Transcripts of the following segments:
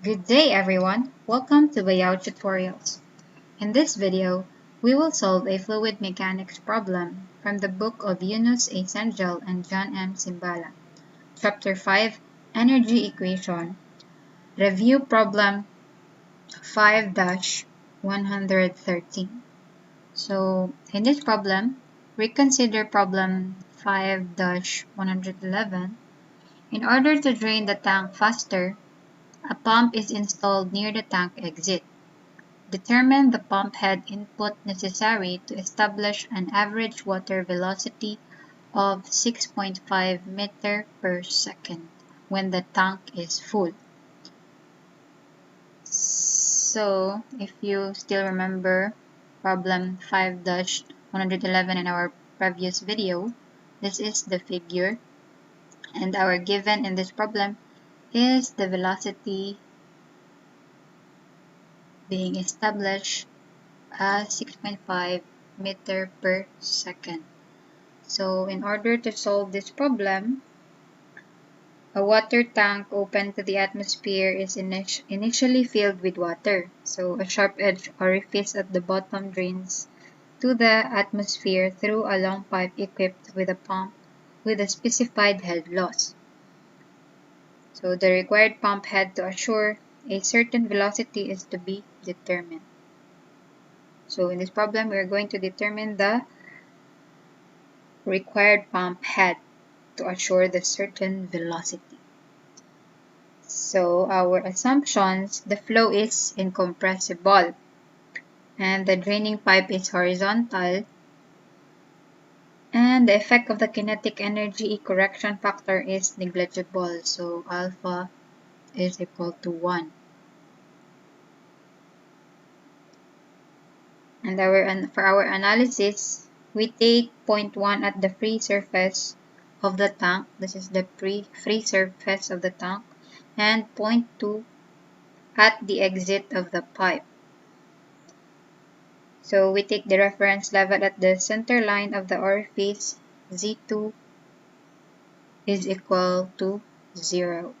Good day everyone, welcome to BSABE-A tutorials. In this video, we will solve a fluid mechanics problem from the book of Yunus A. Sengel and John M. Simbala. Chapter 5, Energy Equation. Review problem 5-113. So, in this problem, we consider problem 5-111. In order to drain the tank faster, a pump is installed near the tank exit. Determine the pump head input necessary to establish an average water velocity of 6.5 meter per second when the tank is full. So, if you still remember problem 5-111 in our previous video, this is the figure, and our given in this problem is the velocity being established as 6.5 meter per second. So in order to solve this problem, a water tank open to the atmosphere is initially filled with water. So a sharp-edged orifice at the bottom drains to the atmosphere through a long pipe equipped with a pump with a specified head loss. So the required pump head to assure a certain velocity is to be determined. So in this problem, we are going to determine the required pump head to assure the certain velocity. So our assumptions, the flow is incompressible and the draining pipe is horizontal, and the effect of the kinetic energy correction factor is negligible. So alpha is equal to 1. And for our analysis, we take point 1 at the free surface of the tank. This is the free surface of the tank. And point 2 at the exit of the pipe. So we take the reference level at the center line of the orifice. Z2 is equal to 0.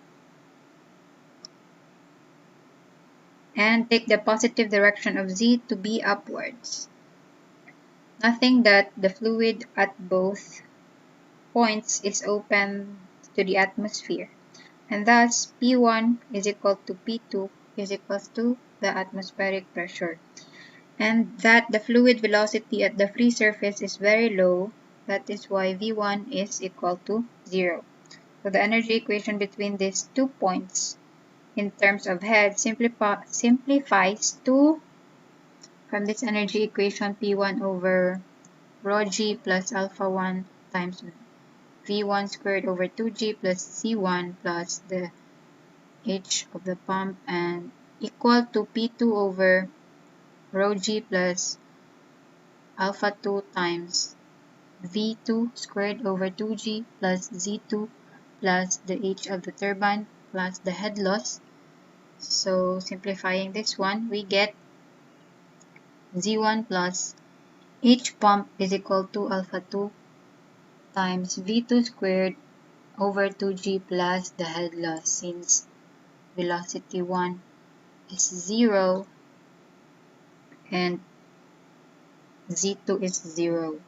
And take the positive direction of Z to be upwards. Nothing that the fluid at both points is open to the atmosphere. And thus, P1 is equal to P2 is equal to the atmospheric pressure. And that the fluid velocity at the free surface is very low. That is why V1 is equal to 0. So the energy equation between these 2 points in terms of head simplifies to, from this energy equation, P1 over rho g plus alpha 1 times V1 squared over 2g plus C1 plus the H of the pump, and equal to P2 over rho g plus alpha 2 times V2 squared over 2g plus Z2 plus the H of the turbine plus the head loss. So simplifying this one, we get Z1 plus H pump is equal to alpha 2 times V2 squared over 2g plus the head loss, since velocity 1 is 0 and Z2 is 0.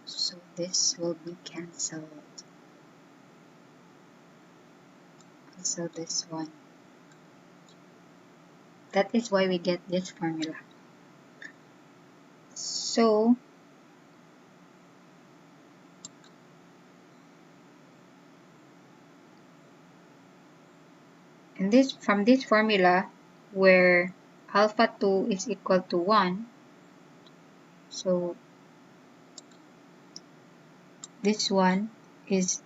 So this will be cancelled. So this one. That is why we get this formula. So from this formula, where alpha 2 is equal to 1, so this one is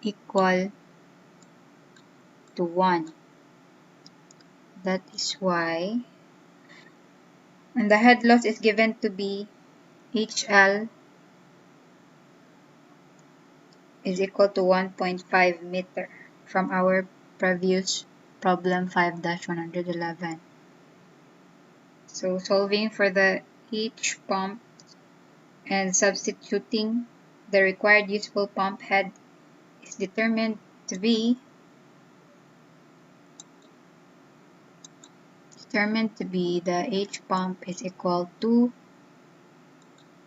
equal to 1. That is why, and the head loss is given to be HL is equal to 1.5 meter from our previous problem 5-111. So solving for the H pump and substituting the required useful pump head is determined to be determined to be the H pump is equal to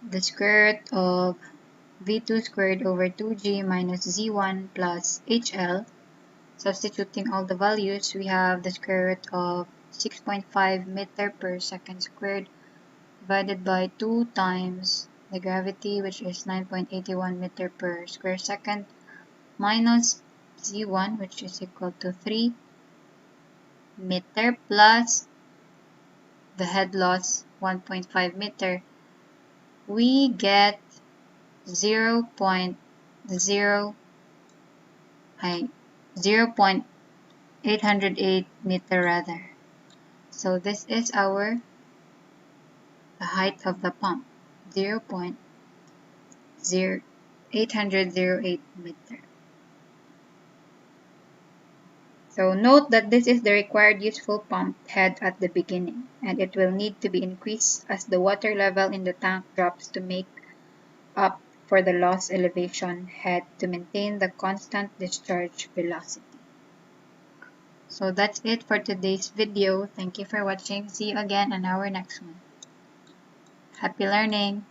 the square root of V2 squared over 2G minus Z1 plus HL. Substituting all the values, we have the square root of 6.5 meter per second squared divided by 2 times the gravity, which is 9.81 meter per square second, minus Z1, which is equal to 3 meter, plus the head loss 1.5 meter. We get 0.808 meter rather. So this is the height of the pump, 0.808 meter. So note that this is the required useful pump head at the beginning, and it will need to be increased as the water level in the tank drops to make up for the lost elevation head to maintain the constant discharge velocity. So that's it for today's video. Thank you for watching. See you again on our next one. Happy learning!